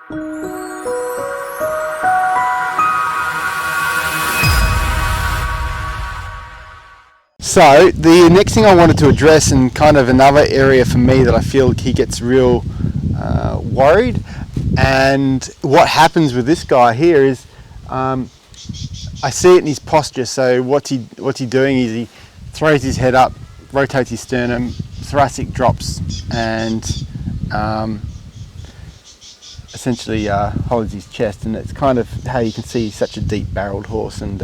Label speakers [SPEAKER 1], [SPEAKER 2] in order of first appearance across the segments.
[SPEAKER 1] So the next thing I wanted to address, and kind of another area for me that I feel he gets real worried, and what happens with this guy here is I see it in his posture. So what's he doing is he throws his head up, rotates his sternum, thoracic drops, and essentially holds his chest, and it's kind of how you can see he's such a deep-barreled horse, and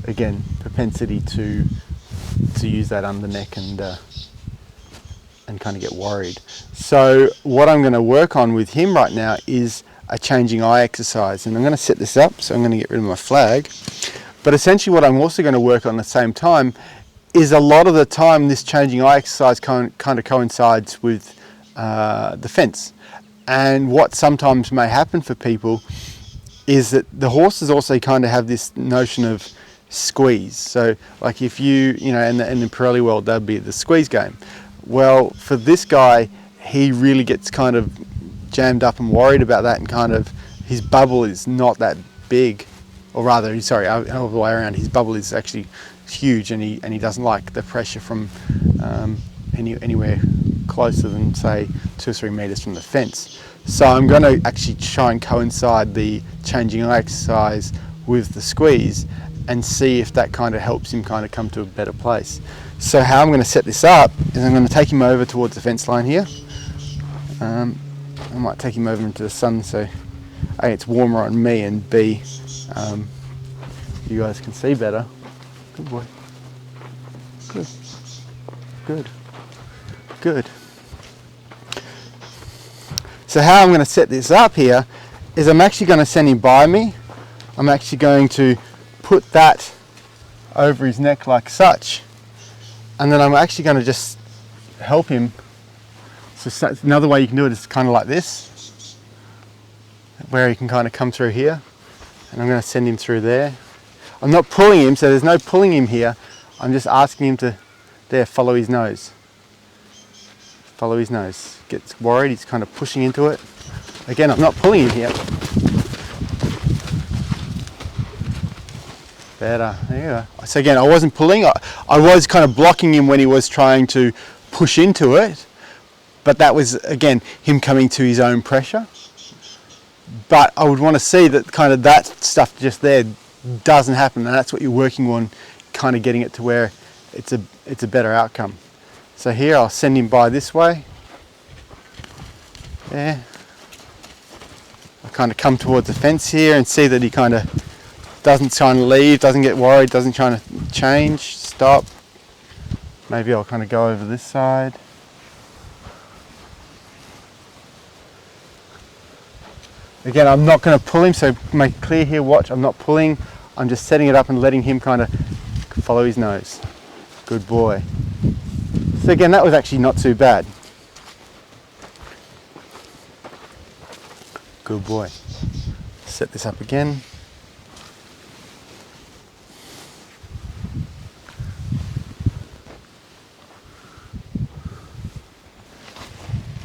[SPEAKER 1] again, propensity to use that under neck and kind of get worried. So what I'm going to work on with him right now is a changing eye exercise, and I'm going to set this up. So I'm going to get rid of my flag, but essentially what I'm also going to work on at the same time is, a lot of the time this changing eye exercise kind of coincides with the fence. And what sometimes may happen for people is that the horses also kind of have this notion of squeeze. So like if you know, in the Pirelli world, that'd be the squeeze game. Well, for this guy, he really gets kind of jammed up and worried about that, and kind of his bubble is not that big, or rather, sorry, all the way around, his bubble is actually huge, and he doesn't like the pressure from anywhere closer than say 2 or 3 meters from the fence. So I'm going to actually try and coincide the changing eye exercise with the squeeze, and see if that kind of helps him kind of come to a better place. So how I'm going to set this up is I'm going to take him over towards the fence line here. I might take him over into the sun, so A, it's warmer on me, and B, you guys can see better. Good boy. Good. Good. Good. So how I'm going to set this up here is I'm actually going to send him by me. I'm actually going to put that over his neck like such, and then I'm actually going to just help him. So another way you can do it is kind of like this, where he can kind of come through here, and I'm going to send him through there. I'm not pulling him, so there's no pulling him here. I'm just asking him to, there, follow his nose. Follow his nose. Gets worried, he's kind of pushing into it. Again, I'm not pulling him here. Better, there you go. So again, I wasn't pulling, I was kind of blocking him when he was trying to push into it, but that was, again, him coming to his own pressure. But I would want to see that kind of that stuff just there doesn't happen, and that's what you're working on, kind of getting it to where it's a better outcome. So here I'll send him by this way. There. I kind of come towards the fence here and see that he kind of doesn't try and leave, doesn't get worried, doesn't try to change, stop. Maybe I'll kind of go over this side. Again, I'm not going to pull him, so make it clear here, watch, I'm not pulling, I'm just setting it up and letting him kind of follow his nose. Good boy. So again, that was actually not too bad. Good boy. Set this up again.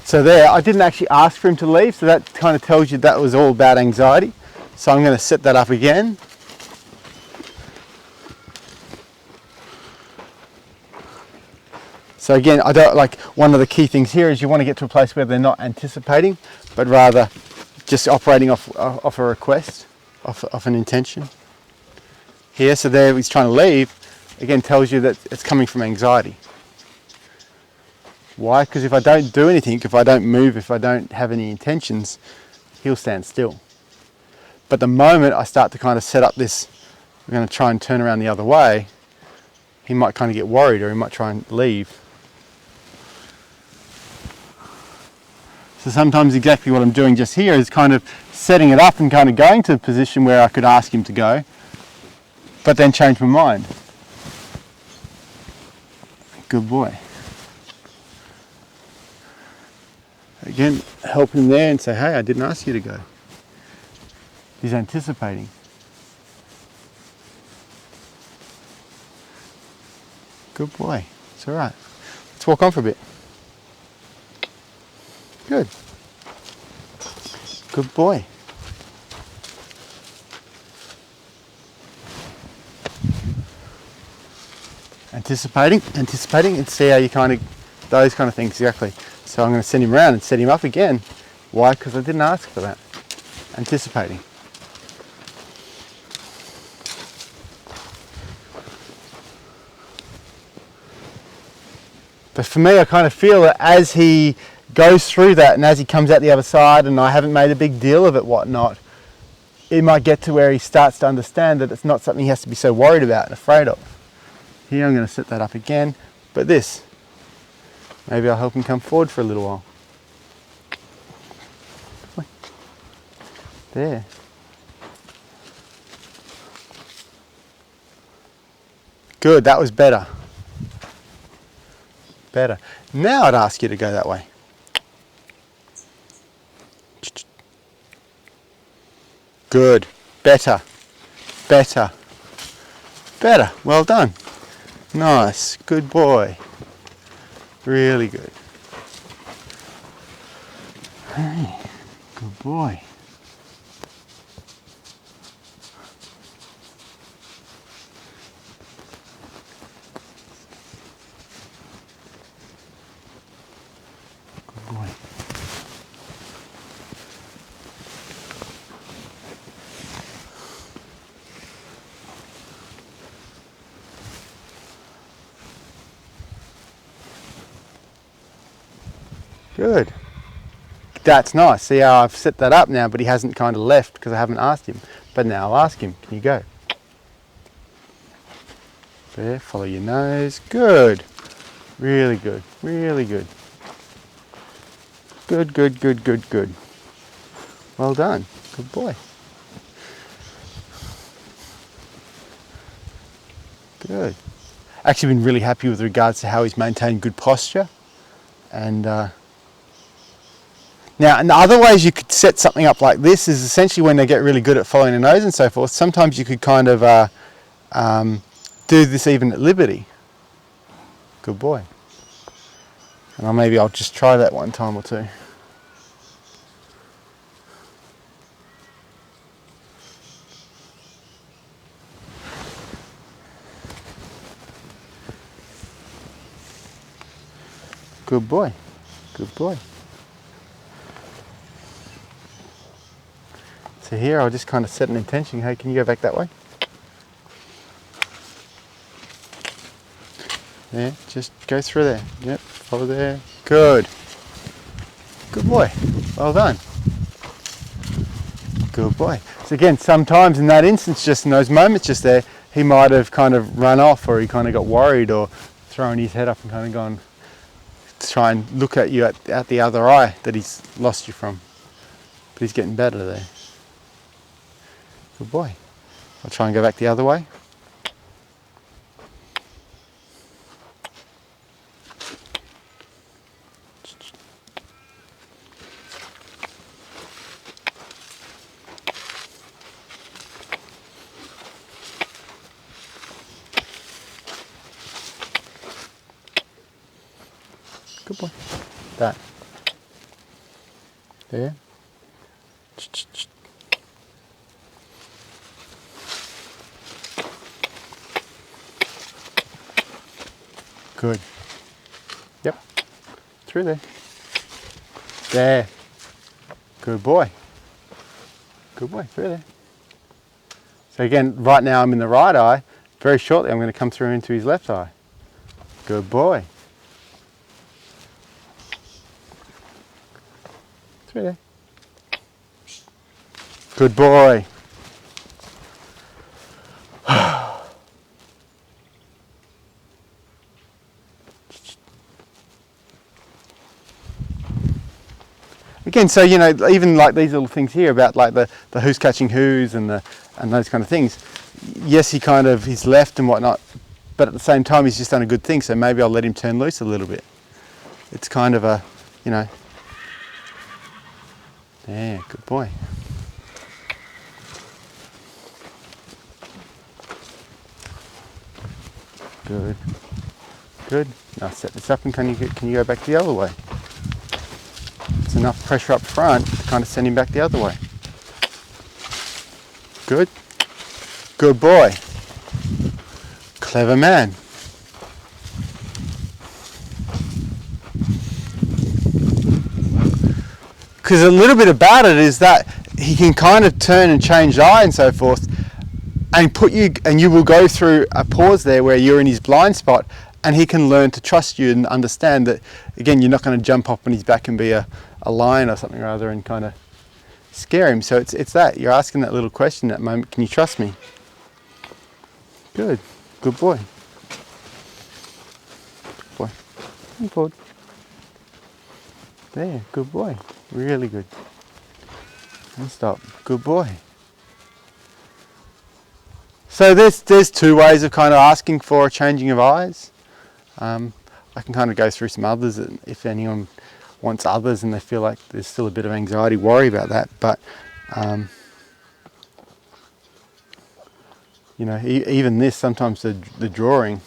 [SPEAKER 1] So there, I didn't actually ask for him to leave, so that kind of tells you that was all about anxiety. So I'm going to set that up again. So again, I don't like, one of the key things here is you want to get to a place where they're not anticipating, but rather just operating off a request, off an intention. Here, so there he's trying to leave, again tells you that it's coming from anxiety. Why? Because if I don't do anything, if I don't move, if I don't have any intentions, he'll stand still. But the moment I start to kind of set up this, we're going to try and turn around the other way, he might kind of get worried, or he might try and leave. So sometimes exactly what I'm doing just here is kind of setting it up and kind of going to a position where I could ask him to go, but then change my mind. Good boy. Again, help him there and say, hey, I didn't ask you to go. He's anticipating. Good boy. It's all right. Let's walk on for a bit. Good. Good boy. Anticipating, and see how you kind of, those kind of things, exactly. So I'm going to send him around and set him up again. Why? Because I didn't ask for that. Anticipating. But for me, I kind of feel that as he goes through that and as he comes out the other side, and I haven't made a big deal of it, whatnot, it might get to where he starts to understand that it's not something he has to be so worried about and afraid of. Here I'm going to set that up again, but this, maybe I'll help him come forward for a little while. There. Good, that was better. Better. Now I'd ask you to go that way. Good. Better. Better. Better. Well done. Nice. Good boy. Really good. Hey. Good boy. Good boy. Good. That's nice. See how I've set that up now, but he hasn't kind of left because I haven't asked him. But now I'll ask him, can you go? There, follow your nose. Good. Really good. Really good. Good, good, good, good, good. Well done. Good boy. Good. Actually been really happy with regards to how he's maintained good posture. And now, and the other ways you could set something up like this is essentially when they get really good at following the nose and so forth. Sometimes you could kind of do this even at liberty. Good boy. And maybe I'll just try that one time or two. Good boy. Good boy. So here I'll just kind of set an intention. Hey, can you go back that way? Yeah, just go through there. Yep, follow there. Good. Good boy. Well done. Good boy. So again, sometimes in that instance, just in those moments just there, he might have kind of run off, or he kind of got worried, or thrown his head up and kind of gone to try and look at you at the other eye that he's lost you from. But he's getting better there. Good boy. I'll try and go back the other way. Good boy. That. There. Good. Yep. Through there. There. Good boy. Good boy. Through there. So again, right now I'm in the right eye. Very shortly I'm going to come through into his left eye. Good boy. Through there. Good boy. Again, so even like these little things here about like the who's catching who's and those kind of things. Yes, he's left and whatnot, but at the same time he's just done a good thing. So maybe I'll let him turn loose a little bit. It's kind of a, yeah, good boy. Good. Good. Now set this up and can you go back the other way? enough pressure up front to kind of send him back the other way. Good. Good boy. Clever man. Because a little bit about it is that he can kind of turn and change eye and so forth, and put you, and you will go through a pause there where you're in his blind spot, and he can learn to trust you and understand that, again, you're not going to jump up on his back and be a lion or something or other and kind of scare him. So it's that. You're asking that little question at that moment, can you trust me? Good. Good boy. Good boy. Come forward. There. Good boy. Really good. And stop. Good boy. So there's two ways of kind of asking for a changing of eyes. I can kind of go through some others if anyone wants others and they feel like there's still a bit of anxiety, worry about that. But you know, even this, sometimes the drawing.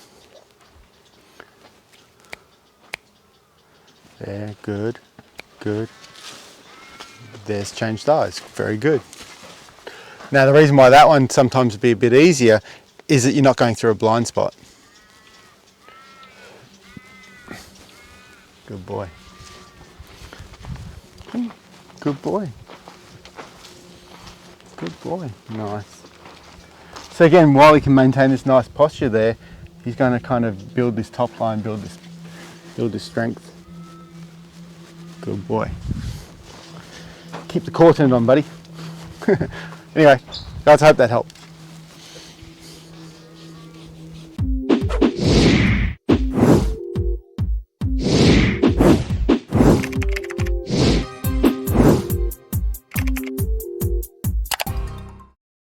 [SPEAKER 1] There, good, good. There's changed eyes, very good. Now the reason why that one sometimes would be a bit easier is that you're not going through a blind spot. Good boy. Good boy. Good boy. Nice. So again, while he can maintain this nice posture there, he's going to kind of build this top line, build this strength. Good boy. Keep the core turned on, buddy. Anyway, guys, I hope that helped.